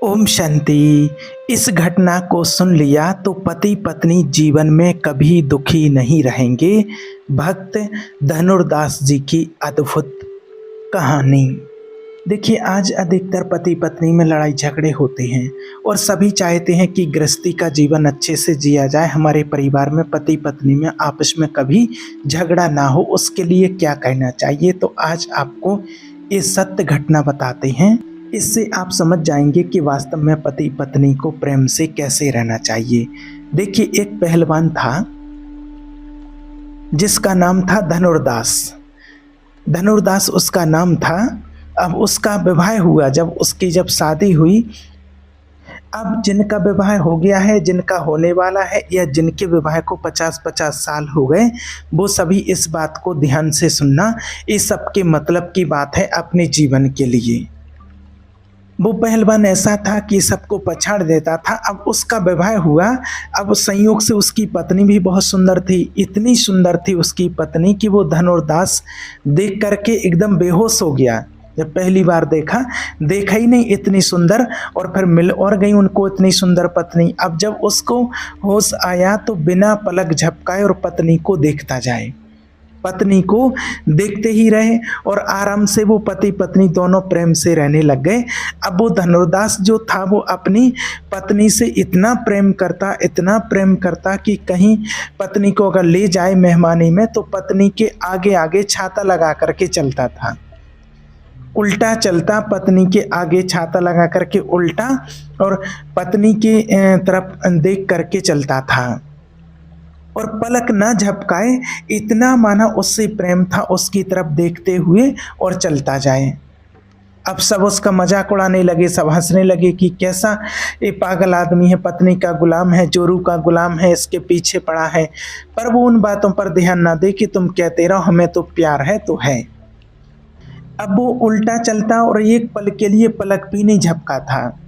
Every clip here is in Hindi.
ओम शांति। इस घटना को सुन लिया तो पति पत्नी जीवन में कभी दुखी नहीं रहेंगे। भक्त धनुर्दास जी की अद्भुत कहानी। देखिए, आज अधिकतर पति पत्नी में लड़ाई झगड़े होते हैं और सभी चाहते हैं कि गृहस्थी का जीवन अच्छे से जिया जाए, हमारे परिवार में पति पत्नी में आपस में कभी झगड़ा ना हो। उसके लिए क्या करना चाहिए, तो आज आपको ये सत्य घटना बताते हैं। इससे आप समझ जाएंगे कि वास्तव में पति पत्नी को प्रेम से कैसे रहना चाहिए। देखिए, एक पहलवान था जिसका नाम था धनुर्दास। धनुर्दास उसका नाम था। अब उसका विवाह हुआ, जब शादी हुई। अब जिनका विवाह हो गया है, जिनका होने वाला है, या जिनके विवाह को 50-50 साल हो गए, वो सभी इस बात को ध्यान से सुनना। ये सबके मतलब की बात है अपने जीवन के लिए। वो पहलवान ऐसा था कि सबको पछाड़ देता था। अब उसका विवाह हुआ। अब संयोग से उसकी पत्नी भी बहुत सुंदर थी। इतनी सुंदर थी उसकी पत्नी कि वो धनुर्दास देख करके एकदम बेहोश हो गया। जब पहली बार देखा ही नहीं इतनी सुंदर, और फिर मिल और गई उनको इतनी सुंदर पत्नी। अब जब उसको होश आया तो बिना पलक झपकाए और पत्नी को देखता जाए, पत्नी को देखते ही रहे, और आराम से वो पति पत्नी दोनों प्रेम से रहने लग गए। अब वो धनुर्दास जो था वो अपनी पत्नी से इतना प्रेम करता कि कहीं पत्नी को अगर ले जाए मेहमानी में तो पत्नी के आगे आगे छाता लगा करके चलता था। उल्टा चलता, पत्नी के आगे छाता लगा करके उल्टा, और पत्नी के तरफ देख करके चलता था, और पलक न झपकाए। इतना माना उससे प्रेम था, उसकी तरफ देखते हुए और चलता जाए। अब सब उसका मजाक उड़ाने लगे, सब हंसने लगे कि कैसा ये पागल आदमी है, पत्नी का गुलाम है, जोरू का गुलाम है, इसके पीछे पड़ा है। पर वो उन बातों पर ध्यान ना दे कि तुम कहते रहो हमें तो प्यार है तो है। अब वो उल्टा चलता और एक पल के लिए पलक भी नहीं झपका था,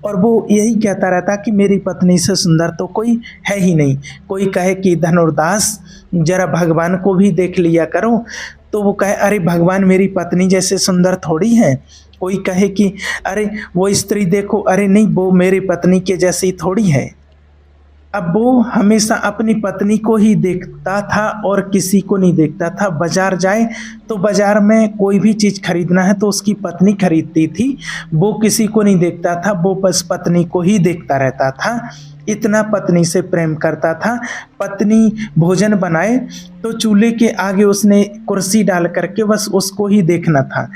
और वो यही कहता रहता कि मेरी पत्नी से सुंदर तो कोई है ही नहीं। कोई कहे कि धनुर्दास जरा भगवान को भी देख लिया करो, तो वो कहे अरे भगवान मेरी पत्नी जैसे सुंदर थोड़ी है। कोई कहे कि अरे वो स्त्री देखो, अरे नहीं वो मेरी पत्नी के जैसी थोड़ी है। अब वो हमेशा अपनी पत्नी को ही देखता था और किसी को नहीं देखता था। बाजार जाए तो बाजार में कोई भी चीज़ खरीदना है तो उसकी पत्नी खरीदती थी, वो किसी को नहीं देखता था, वो बस पत्नी को ही देखता रहता था। इतना पत्नी से प्रेम करता था। पत्नी भोजन बनाए तो चूल्हे के आगे उसने कुर्सी डाल करके बस उसको ही देखना था।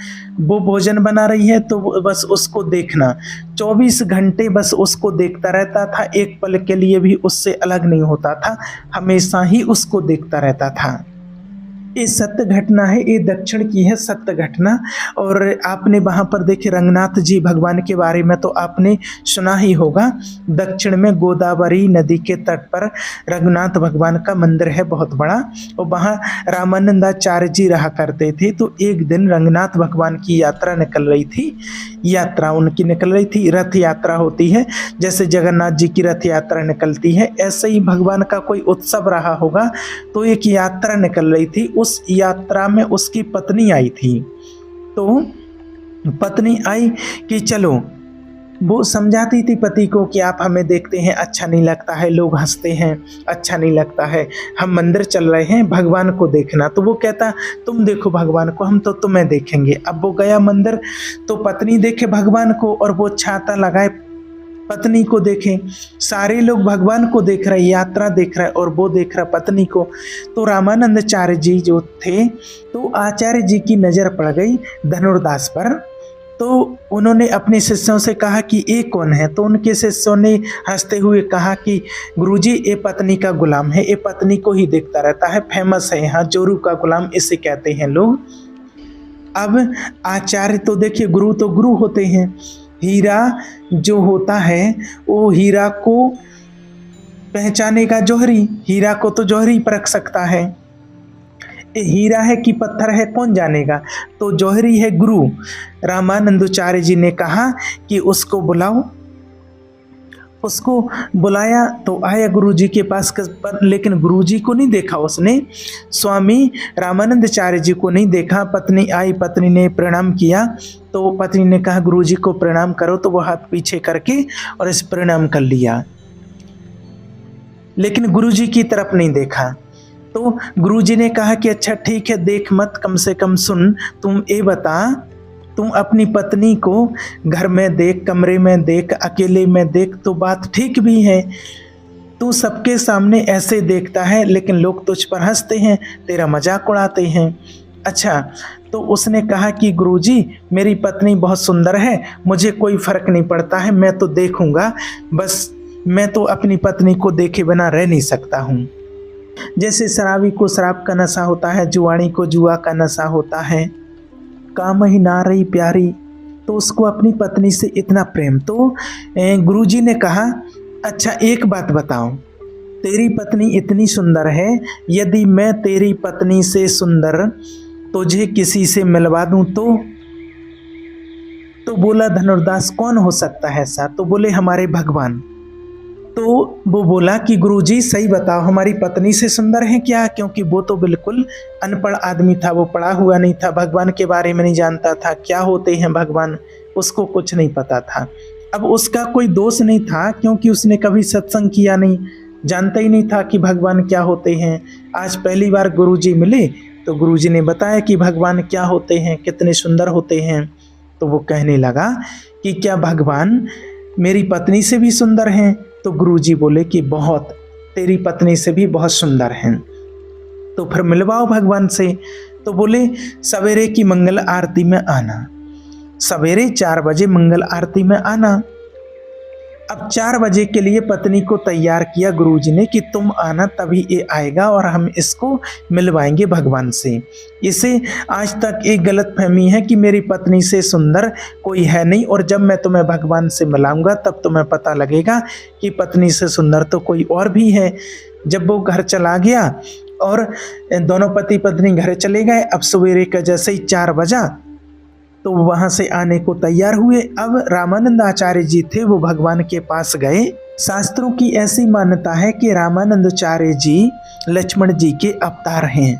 वो भोजन बना रही है तो बस उसको देखना, 24 घंटे बस उसको देखता रहता था। एक पल के लिए भी उससे अलग नहीं होता था, हमेशा ही उसको देखता रहता था। ये सत्य घटना है, ये दक्षिण की है सत्य घटना। और आपने वहाँ पर देखे रंगनाथ जी भगवान के बारे में तो आपने सुना ही होगा। दक्षिण में गोदावरी नदी के तट पर रंगनाथ भगवान का मंदिर है बहुत बड़ा, और वहाँ रामानंदाचार्य जी रहा करते थे। तो एक दिन रंगनाथ भगवान की यात्रा निकल रही थी। यात्रा उनकी निकल रही थी, रथ यात्रा होती है, जैसे जगन्नाथ जी की रथ यात्रा निकलती है, ऐसे ही भगवान का कोई उत्सव रहा होगा। तो एक यात्रा निकल रही थी, उस यात्रा में उसकी पत्नी आई थी। तो पत्नी आई कि चलो, वो समझाती थी पति को कि आप हमें देखते हैं अच्छा नहीं लगता है, लोग हंसते हैं अच्छा नहीं लगता है, हम मंदिर चल रहे हैं भगवान को देखना। तो वो कहता तुम देखो भगवान को, हम तो तुम्हें देखेंगे। अब वो गया मंदिर तो पत्नी देखे भगवान को, और वो छाता लगाए पत्नी को देखे। सारे लोग भगवान को देख रहे, यात्रा देख रहे, और वो देख रहा पत्नी को। तो रामानंदाचार्य जी जो थे, तो आचार्य जी की नज़र पड़ गई धनुर्दास पर। तो उन्होंने अपने शिष्यों से कहा कि ये कौन है। तो उनके शिष्यों ने हंसते हुए कहा कि गुरुजी ये पत्नी का गुलाम है, ये पत्नी को ही देखता रहता है, फेमस है यहाँ, जोरू का गुलाम इसे कहते हैं लोग। अब आचार्य तो देखिए, गुरु तो गुरु होते हैं। हीरा जो होता है वो हीरा को पहचानेगा जौहरी, हीरा को तो जौहरी परख सकता है। ये हीरा है कि पत्थर है कौन जानेगा, तो जौहरी है गुरु। रामानंदाचार्य जी ने कहा कि उसको बुलाओ। उसको बुलाया तो आया गुरुजी के पास, लेकिन गुरुजी को नहीं देखा उसने, स्वामी रामानंदाचार्य जी को नहीं देखा। पत्नी आई, पत्नी ने प्रणाम किया तो पत्नी ने कहा गुरुजी को प्रणाम करो, तो वो हाथ पीछे करके और इस प्रणाम कर लिया, लेकिन गुरुजी की तरफ नहीं देखा। तो गुरुजी ने कहा कि अच्छा ठीक है, देख मत, कम से कम सुन, तुम ये बता, तुम अपनी पत्नी को घर में देख, कमरे में देख, अकेले में देख तो बात ठीक भी है, तू सबके सामने ऐसे देखता है लेकिन लोग तुझ पर हंसते हैं, तेरा मजाक उड़ाते हैं। अच्छा, तो उसने कहा कि गुरुजी मेरी पत्नी बहुत सुंदर है, मुझे कोई फर्क नहीं पड़ता है, मैं तो देखूंगा, बस मैं तो अपनी पत्नी को देखे बिना रह नहीं सकता हूँ। जैसे शराबी को शराब का नशा होता है, जुआनी को जुआ का नशा होता है, काम ही ना रही प्यारी, तो उसको अपनी पत्नी से इतना प्रेम। तो गुरुजी ने कहा अच्छा एक बात बताओ, तेरी पत्नी इतनी सुंदर है, यदि मैं तेरी पत्नी से सुंदर तुझे किसी से मिलवा दूं तो बोला धनुर्दास कौन हो सकता है ऐसा? तो बोले हमारे भगवान। तो वो बोला कि गुरुजी सही बताओ, हमारी पत्नी से सुंदर है क्या? क्योंकि वो तो बिल्कुल अनपढ़ आदमी था, वो पढ़ा हुआ नहीं था, भगवान के बारे में नहीं जानता था, क्या होते हैं भगवान उसको कुछ नहीं पता था। अब उसका कोई दोष नहीं था क्योंकि उसने कभी सत्संग किया नहीं, जानता ही नहीं था कि भगवान क्या होते हैं। आज पहली बार गुरुजी मिले तो गुरुजी ने बताया कि भगवान क्या होते हैं, कितने सुंदर होते हैं। तो वो कहने लगा कि क्या भगवान मेरी पत्नी से भी सुंदर हैं? तो गुरुजी बोले कि बहुत, तेरी पत्नी से भी बहुत सुंदर हैं। तो फिर मिलवाओ भगवान से। तो बोले सवेरे की मंगल आरती में आना, सवेरे 4 बजे मंगल आरती में आना। अब 4 बजे के लिए पत्नी को तैयार किया गुरुजी ने कि तुम आना, तभी ये आएगा और हम इसको मिलवाएंगे भगवान से। इसे आज तक एक गलत फहमी है कि मेरी पत्नी से सुंदर कोई है नहीं, और जब मैं तुम्हें भगवान से मिलाऊंगा तब तुम्हें पता लगेगा कि पत्नी से सुंदर तो कोई और भी है। जब वो घर चला गया और दोनों पति पत्नी घर चले गए, अब सवेरे का जैसे ही 4 बजा तो वहां से आने को तैयार हुए। अब रामानंद आचार्य जी थे, वो भगवान के पास गए। शास्त्रों की ऐसी मान्यता है कि रामानंद आचार्य जी लक्ष्मण जी के अवतार हैं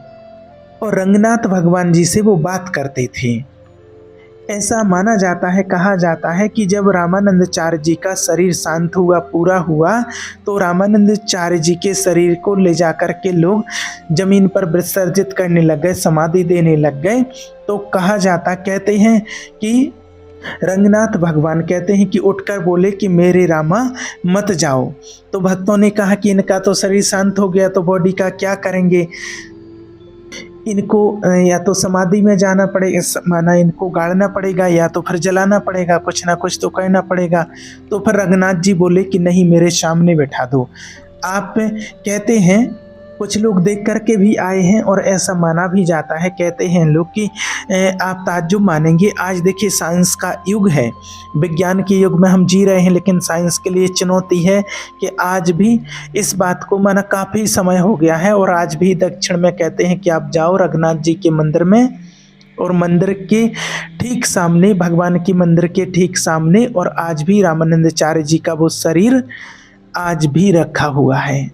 और रंगनाथ भगवान जी से वो बात करते थे। ऐसा माना जाता है, कहा जाता है कि जब रामानंदाचार्य जी का शरीर शांत हुआ, पूरा हुआ, तो रामानंदाचार्य जी के शरीर को ले जाकर के लोग जमीन पर विसर्जित करने लग गए, समाधि देने लग गए। तो कहा जाता, कहते हैं कि रंगनाथ भगवान कहते हैं कि उठकर बोले कि मेरे रामा मत जाओ। तो भक्तों ने कहा कि इनका तो शरीर शांत हो गया, तो बॉडी का क्या करेंगे? इनको या तो समाधि में जाना पड़ेगा, माना इनको गाड़ना पड़ेगा, या तो फिर जलाना पड़ेगा, कुछ ना कुछ तो करना पड़ेगा। तो फिर रंगनाथ जी बोले कि नहीं, मेरे सामने बैठा दो। आप कहते हैं, कुछ लोग देख करके भी आए हैं और ऐसा माना भी जाता है, कहते हैं लोग कि आप ताज्जुब मानेंगे, आज देखिए साइंस का युग है, विज्ञान के युग में हम जी रहे हैं, लेकिन साइंस के लिए चुनौती है कि आज भी इस बात को माना काफ़ी समय हो गया है और आज भी दक्षिण में कहते हैं कि आप जाओ रघुनाथ जी के मंदिर में, और मंदिर के ठीक सामने, भगवान के मंदिर के ठीक सामने, और आज भी रामानंदाचार्य जी का वो शरीर आज भी रखा हुआ है।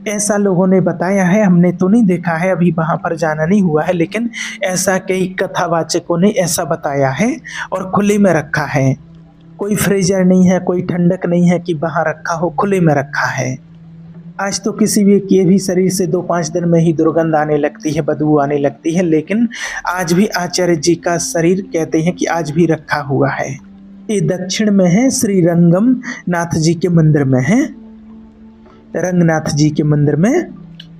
ऐसा लोगों ने बताया है, हमने तो नहीं देखा है, अभी वहाँ पर जाना नहीं हुआ है, लेकिन ऐसा कई कथावाचकों ने ऐसा बताया है और खुले में रखा है। कोई फ्रीजर नहीं है, कोई ठंडक नहीं है कि वहाँ रखा हो, खुले में रखा है। आज तो किसी भी के भी शरीर से 2-5 दिन में ही दुर्गंध आने लगती है, बदबू आने लगती है, लेकिन आज भी आचार्य जी का शरीर कहते हैं कि आज भी रखा हुआ है। ये दक्षिण में है, श्री रंगम नाथ जी के मंदिर में है, रंगनाथ जी के मंदिर में।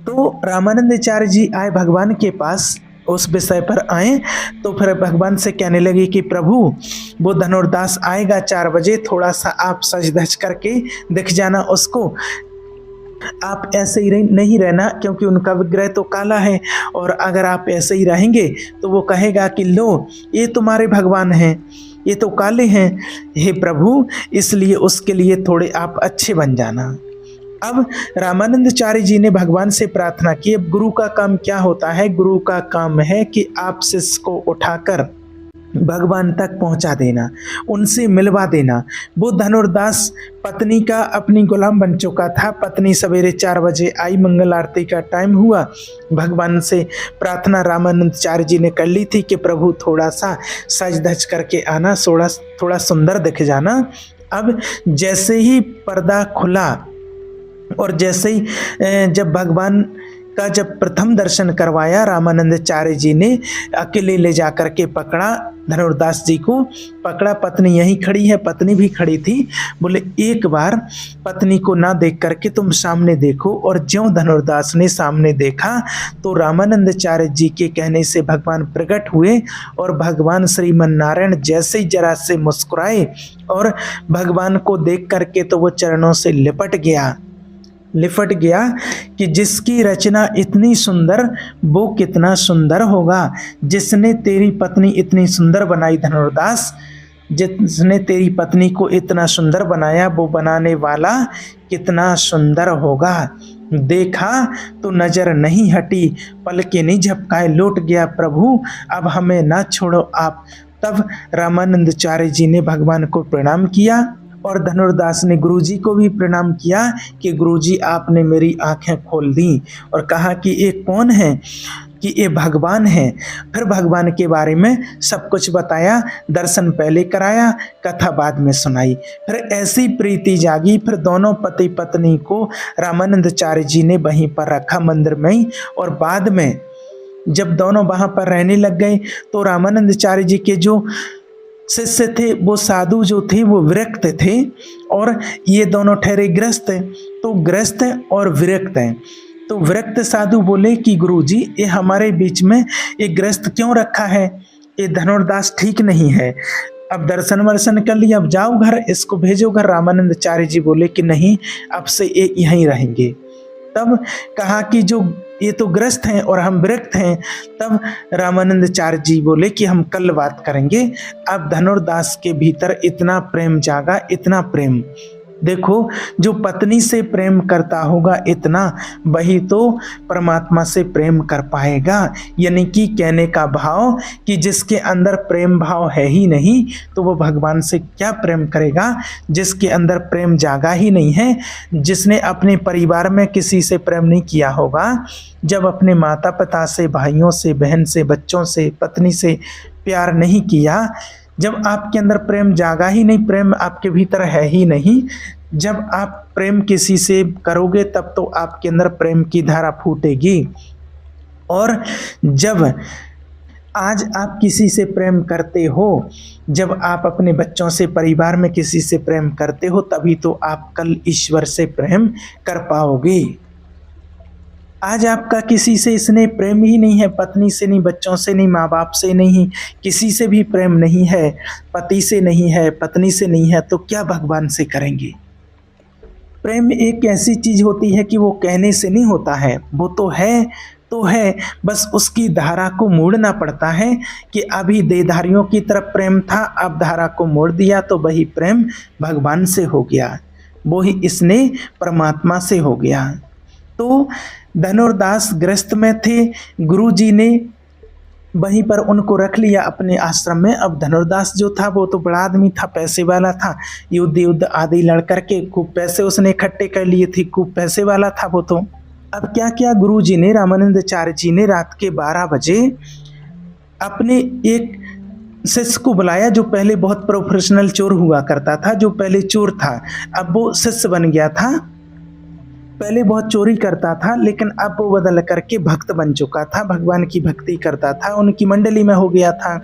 तो रामानंदाचार्य जी आए भगवान के पास, उस विषय पर आए, तो फिर भगवान से कहने लगे कि प्रभु वो धनुर्दास आएगा 4 बजे, थोड़ा सा आप सज धज करके दिख जाना उसको, आप ऐसे ही नहीं रहना, क्योंकि उनका विग्रह तो काला है, और अगर आप ऐसे ही रहेंगे तो वो कहेगा कि लो ये तुम्हारे भगवान हैं, ये तो काले हैं, हे प्रभु, इसलिए उसके लिए थोड़े आप अच्छे बन जाना। अब रामानंदाचार्य जी ने भगवान से प्रार्थना की। अब गुरु का काम क्या होता है? गुरु का काम है कि आप शिष्य को उठाकर भगवान तक पहुंचा देना, उनसे मिलवा देना। वो धनुर्दास पत्नी का अपनी गुलाम बन चुका था। पत्नी सवेरे 4 बजे आई, मंगल आरती का टाइम हुआ, भगवान से प्रार्थना रामानंदाचार्य जी ने कर ली थी कि प्रभु थोड़ा सा सज धज करके आना, थोड़ा सुंदर दिख जाना। अब जैसे ही पर्दा खुला और जैसे ही जब भगवान का जब प्रथम दर्शन करवाया, रामानंदाचार्य जी ने अकेले ले जा कर के पकड़ा, धनुर्दास जी को पकड़ा। पत्नी यहीं खड़ी है, पत्नी भी खड़ी थी। बोले एक बार पत्नी को ना देख करके तुम सामने देखो। और ज्यों धनुर्दास ने सामने देखा तो रामानंदाचार्य जी के कहने से भगवान प्रकट हुए और भगवान श्रीमन नारायण जैसे ही जरा से मुस्कुराए और भगवान को देख करके तो वो चरणों से लिपट गया कि जिसकी रचना इतनी सुंदर वो कितना सुंदर होगा। जिसने तेरी पत्नी इतनी सुंदर बनाई धनुर्दास, जिसने तेरी पत्नी को इतना सुंदर बनाया वो बनाने वाला कितना सुंदर होगा। देखा तो नजर नहीं हटी, पलके नहीं झपकाए, लौट गया प्रभु अब हमें ना छोड़ो आप। तब रामानंदाचार्य जी ने भगवान को प्रणाम किया और धनुर्दास ने गुरुजी को भी प्रणाम किया कि गुरुजी आपने मेरी आंखें खोल दी। और कहा कि ये कौन है, कि ये भगवान है। फिर भगवान के बारे में सब कुछ बताया, दर्शन पहले कराया, कथा बाद में सुनाई। फिर ऐसी प्रीति जागी, फिर दोनों पति पत्नी को रामानंदाचार्य जी ने वहीं पर रखा मंदिर में ही। और बाद में जब दोनों वहाँ पर रहने लग गए तो रामानंदाचार्य जी के जो शिष्य थे, वो साधु जो थे वो विरक्त थे और ये दोनों ठहरे ग्रस्त। तो ग्रस्त और विरक्त हैं। तो विरक्त साधु बोले कि गुरुजी ये हमारे बीच में ये ग्रस्त क्यों रखा है, ये धनुर्दास ठीक नहीं है। अब दर्शन वर्शन कर लिया, अब जाओ घर, इसको भेजो घर। रामानंदाचार्य जी बोले कि नहीं, अब से ये यहीं रहेंगे। तब कहा कि जो ये तो ग्रस्त हैं और हम विरक्त हैं। तब रामानंदाचार्य जी बोले कि हम कल बात करेंगे। अब धनुर्दास के भीतर इतना प्रेम जागा, इतना प्रेम। देखो, जो पत्नी से प्रेम करता होगा इतना, वही तो परमात्मा से प्रेम कर पाएगा। यानी कि कहने का भाव कि जिसके अंदर प्रेम भाव है ही नहीं तो वो भगवान से क्या प्रेम करेगा। जिसके अंदर प्रेम जागा ही नहीं है, जिसने अपने परिवार में किसी से प्रेम नहीं किया होगा, जब अपने माता पिता से, भाइयों से, बहन से, बच्चों से, पत्नी से प्यार नहीं किया, जब आपके अंदर प्रेम जागा ही नहीं, प्रेम आपके भीतर है ही नहीं, जब आप प्रेम किसी से करोगे तब तो आपके अंदर प्रेम की धारा फूटेगी। और जब आज आप किसी से प्रेम करते हो, जब आप अपने बच्चों से, परिवार में किसी से प्रेम करते हो, तभी तो आप कल ईश्वर से प्रेम कर पाओगे। आज आपका किसी से स्नेह प्रेम ही नहीं है, पत्नी से नहीं, बच्चों से नहीं, माँ बाप से नहीं, किसी से भी प्रेम नहीं है, पति से नहीं है, पत्नी से नहीं है, तो क्या भगवान से करेंगे। प्रेम एक ऐसी चीज होती है कि वो कहने से नहीं होता है, वो तो है, बस उसकी धारा को मोड़ना पड़ता है कि अभी देहधारियों की तरफ प्रेम था, अब धारा को मोड़ दिया तो वही प्रेम भगवान से हो गया, वो ही इसने परमात्मा से हो गया। तो धनुर्दास ग्रस्त में थे, गुरुजी ने वहीं पर उनको रख लिया अपने आश्रम में। अब धनुर्दास जो था वो तो बड़ा आदमी था, पैसे वाला था, युद्ध आदि लड़ करके खूब पैसे उसने इकट्ठे कर लिए थे, खूब पैसे वाला था वो तो। अब क्या किया गुरुजी ने, रामानंदाचार्य जी ने रात के 12 बजे अपने एक शिष्य को बुलाया जो पहले बहुत प्रोफेशनल चोर हुआ करता था, जो पहले चोर था अब वो शिष्य बन गया था। पहले बहुत चोरी करता था लेकिन अब वो बदल करके भक्त बन चुका था, भगवान की भक्ति करता था, उनकी मंडली में हो गया था।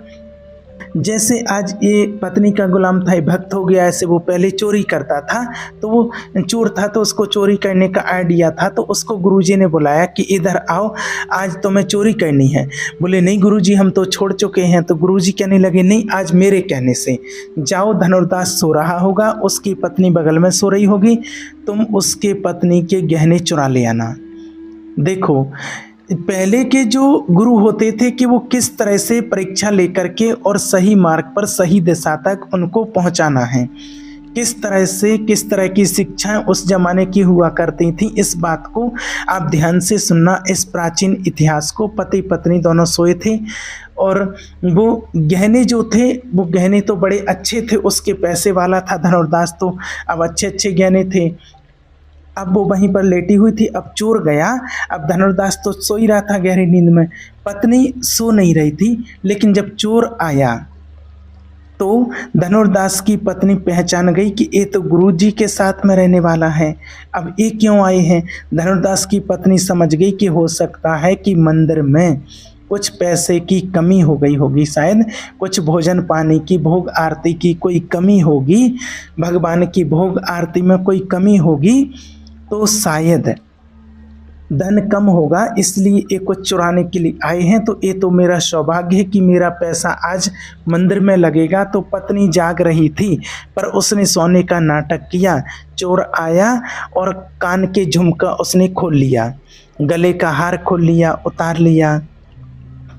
जैसे आज ये पत्नी का गुलाम था, ये भक्त हो गया, ऐसे वो पहले चोरी करता था। तो वो चोर था तो उसको चोरी करने का आइडिया था, तो उसको गुरुजी ने बुलाया कि इधर आओ, आज तुम्हें चोरी करनी है। बोले नहीं गुरुजी, हम तो छोड़ चुके हैं। तो गुरुजी कहने लगे नहीं, आज मेरे कहने से जाओ, धनुर्दास सो रहा होगा, उसकी पत्नी बगल में सो रही होगी, तुम उसके पत्नी के गहने चुरा ले आना। देखो, पहले के जो गुरु होते थे कि वो किस तरह से परीक्षा लेकर के और सही मार्ग पर, सही दिशा तक उनको पहुंचाना है, किस तरह की शिक्षाएं उस जमाने की हुआ करती थी, इस बात को आप ध्यान से सुनना। इस प्राचीन इतिहास को पति पत्नी दोनों सोए थे और वो गहने जो थे वो गहने तो बड़े अच्छे थे, उसके पैसे वाला था धनुर्दास, तो अब अच्छे अच्छे गहने थे। अब वो वहीं पर लेटी हुई थी, अब चोर गया। अब धनुर्दास तो सो ही रहा था गहरी नींद में, पत्नी सो नहीं रही थी। लेकिन जब चोर आया तो धनुर्दास की पत्नी पहचान गई कि ये तो गुरुजी के साथ में रहने वाला है, अब ये क्यों आए हैं। धनुर्दास की पत्नी समझ गई कि हो सकता है कि मंदिर में कुछ पैसे की कमी हो गई होगी, शायद कुछ भोजन पानी की, भोग आरती की कोई कमी होगी, भगवान की भोग आरती में कोई कमी होगी, तो शायद धन कम होगा, इसलिए ये कुछ चुराने के लिए आए हैं। तो ये तो मेरा सौभाग्य है कि मेरा पैसा आज मंदिर में लगेगा। तो पत्नी जाग रही थी पर उसने सोने का नाटक किया। चोर आया और कान के झुमका उसने खोल लिया, गले का हार खोल लिया, उतार लिया।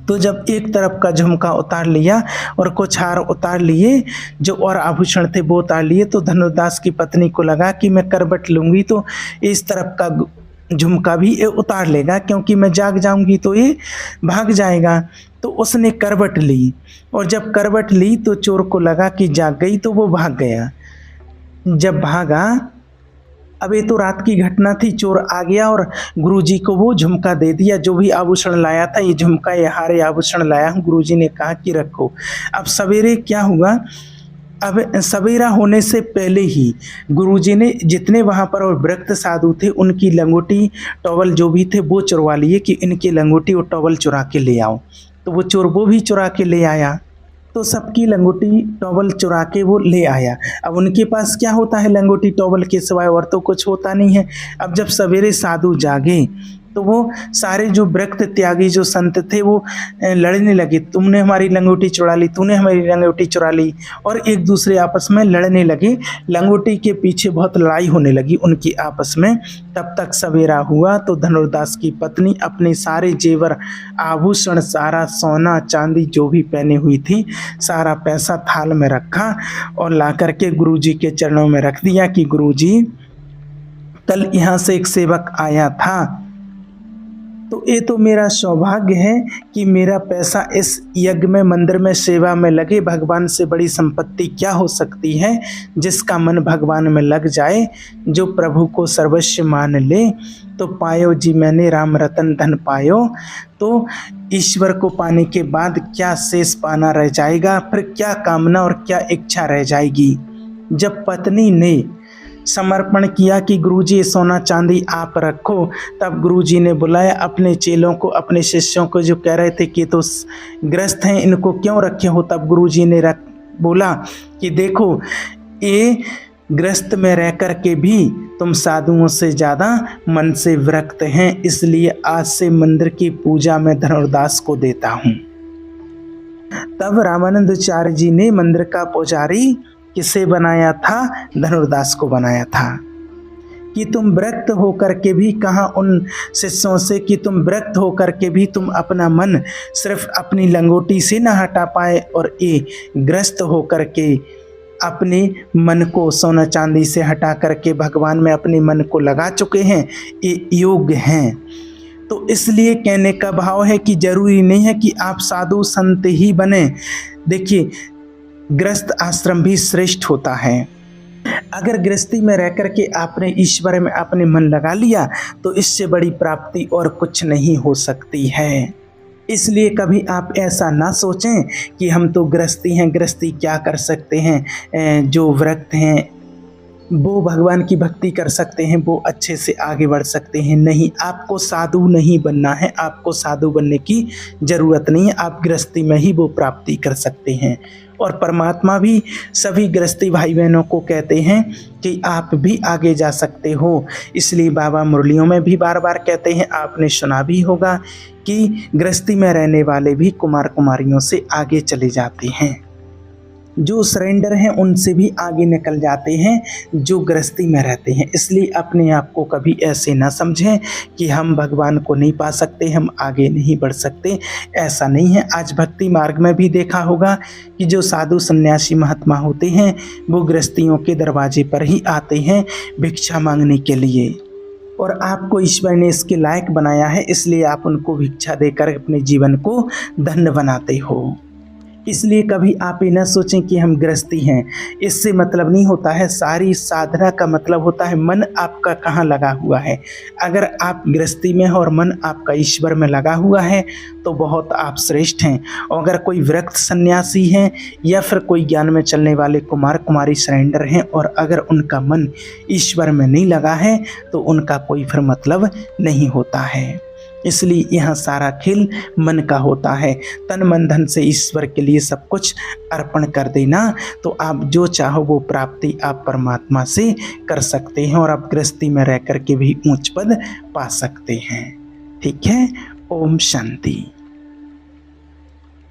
तो जब एक तरफ का झुमका उतार लिया और कुछ हार उतार लिए जो और आभूषण थे वो उतार लिए, तो धनुर्दास की पत्नी को लगा कि मैं करवट लूँगी तो इस तरफ का झुमका भी ये उतार लेगा, क्योंकि मैं जाग जाऊंगी तो ये भाग जाएगा। तो उसने करवट ली और जब करवट ली तो चोर को लगा कि जाग गई, तो वो भाग गया। जब भागा, अब ये तो रात की घटना थी, चोर आ गया और गुरुजी को वो झुमका दे दिया, जो भी आभूषण लाया था, ये झुमका ये हारे आभूषण लाया हूँ। गुरुजी ने कहा कि रखो। अब सवेरे क्या हुआ, अब सवेरा होने से पहले ही गुरुजी ने जितने वहाँ पर और व्रत साधु थे उनकी लंगोटी टॉवल जो भी थे वो चुरवा लिए कि इनकी लंगोटी और टॉवल चुरा के ले आओ। तो वो चोर वो भी चुरा के ले आया, तो सबकी लंगोटी टॉवल चुरा के वो ले आया। अब उनके पास क्या होता है, लंगोटी टॉवल के सिवाय और तो कुछ होता नहीं है। अब जब सवेरे साधु जागे तो वो सारे जो व्रत त्यागी जो संत थे वो लड़ने लगे, तुमने हमारी लंगोटी चुरा ली, तूने हमारी लंगोटी चुरा ली, और एक दूसरे आपस में लड़ने लगे। लंगोटी के पीछे बहुत लड़ाई होने लगी उनकी आपस में। तब तक सवेरा हुआ तो धनुर्दास की पत्नी अपने सारे जेवर आभूषण, सारा सोना चांदी जो भी पहने हुई थी, सारा पैसा थाल में रखा और ला करके गुरुजी के चरणों में रख दिया कि गुरुजी कल यहाँ से एक सेवक आया था, तो ये तो मेरा सौभाग्य है कि मेरा पैसा इस यज्ञ में मंदिर में सेवा में लगे। भगवान से बड़ी संपत्ति क्या हो सकती है, जिसका मन भगवान में लग जाए, जो प्रभु को सर्वस्व मान ले, तो पायो जी मैंने राम रतन धन पायो। तो ईश्वर को पाने के बाद क्या शेष पाना रह जाएगा, फिर क्या कामना और क्या इच्छा रह जाएगी। जब पत्नी ने समर्पण किया कि गुरुजी सोना चांदी आप रखो, तब गुरुजी ने बुलाया अपने चेलों को, अपने शिष्यों को जो कह रहे थे कि तो ग्रस्त हैं, इनको क्यों रखे हो। तब गुरुजी ने बोला कि देखो ये ग्रस्त में रह कर के भी तुम साधुओं से ज़्यादा मन से विरक्त हैं, इसलिए आज से मंदिर की पूजा मैं धनुर्दास को देता हूँ। तब रामानंदाचार्य जी ने मंदिर का पुजारी किसे बनाया था, धनुर्दास को बनाया था कि तुम विरक्त होकर के भी, कहा उन शिष्यों से कि तुम विरक्त होकर के भी तुम अपना मन सिर्फ अपनी लंगोटी से न हटा पाए, और ये ग्रस्त होकर के अपने मन को सोना चांदी से हटा करके भगवान में अपने मन को लगा चुके हैं, ये योग्य हैं। तो इसलिए कहने का भाव है कि जरूरी नहीं है कि आप साधु संत ही बने। देखिए गृहस्थ आश्रम भी श्रेष्ठ होता है। अगर गृहस्थी में रह करके आपने ईश्वर में अपने मन लगा लिया तो इससे बड़ी प्राप्ति और कुछ नहीं हो सकती है। इसलिए कभी आप ऐसा ना सोचें कि हम तो गृहस्थी हैं, गृहस्थी क्या कर सकते हैं, जो व्रत हैं वो भगवान की भक्ति कर सकते हैं, वो अच्छे से आगे बढ़ सकते हैं। नहीं, आपको साधु नहीं बनना है, आपको साधु बनने की ज़रूरत नहीं है, आप गृहस्थी में ही वो प्राप्ति कर सकते हैं। और परमात्मा भी सभी गृहस्थी भाई बहनों को कहते हैं कि आप भी आगे जा सकते हो। इसलिए बाबा मुरलियों में भी बार बार कहते हैं, आपने सुना भी होगा कि गृहस्थी में रहने वाले भी कुमार कुमारियों से आगे चले जाते हैं। जो सरेंडर हैं उनसे भी आगे निकल जाते हैं जो गृहस्थी में रहते हैं। इसलिए अपने आप को कभी ऐसे ना समझें कि हम भगवान को नहीं पा सकते, हम आगे नहीं बढ़ सकते, ऐसा नहीं है। आज भक्ति मार्ग में भी देखा होगा कि जो साधु सन्यासी महात्मा होते हैं वो गृहस्थियों के दरवाजे पर ही आते हैं भिक्षा मांगने के लिए, और आपको ईश्वर ने इसके लायक बनाया है, इसलिए आप उनको भिक्षा देकर अपने जीवन को धन्य बनाते हो। इसलिए कभी आप ये न सोचें कि हम गृहस्थी हैं, इससे मतलब नहीं होता है। सारी साधना का मतलब होता है मन आपका कहाँ लगा हुआ है। अगर आप गृहस्थी में हो और मन आपका ईश्वर में लगा हुआ है तो बहुत आप श्रेष्ठ हैं। और अगर कोई विरक्त सन्यासी हैं या फिर कोई ज्ञान में चलने वाले कुमार कुमारी सरेंडर हैं और अगर उनका मन ईश्वर में नहीं लगा है तो उनका कोई फिर मतलब नहीं होता है। इसलिए यहाँ सारा खेल मन का होता है। तन मन धन से ईश्वर के लिए सब कुछ अर्पण कर देना, तो आप जो चाहो वो प्राप्ति आप परमात्मा से कर सकते हैं और आप गृहस्थी में रह कर के भी ऊंच पद पा सकते हैं। ठीक है। ओम शांति।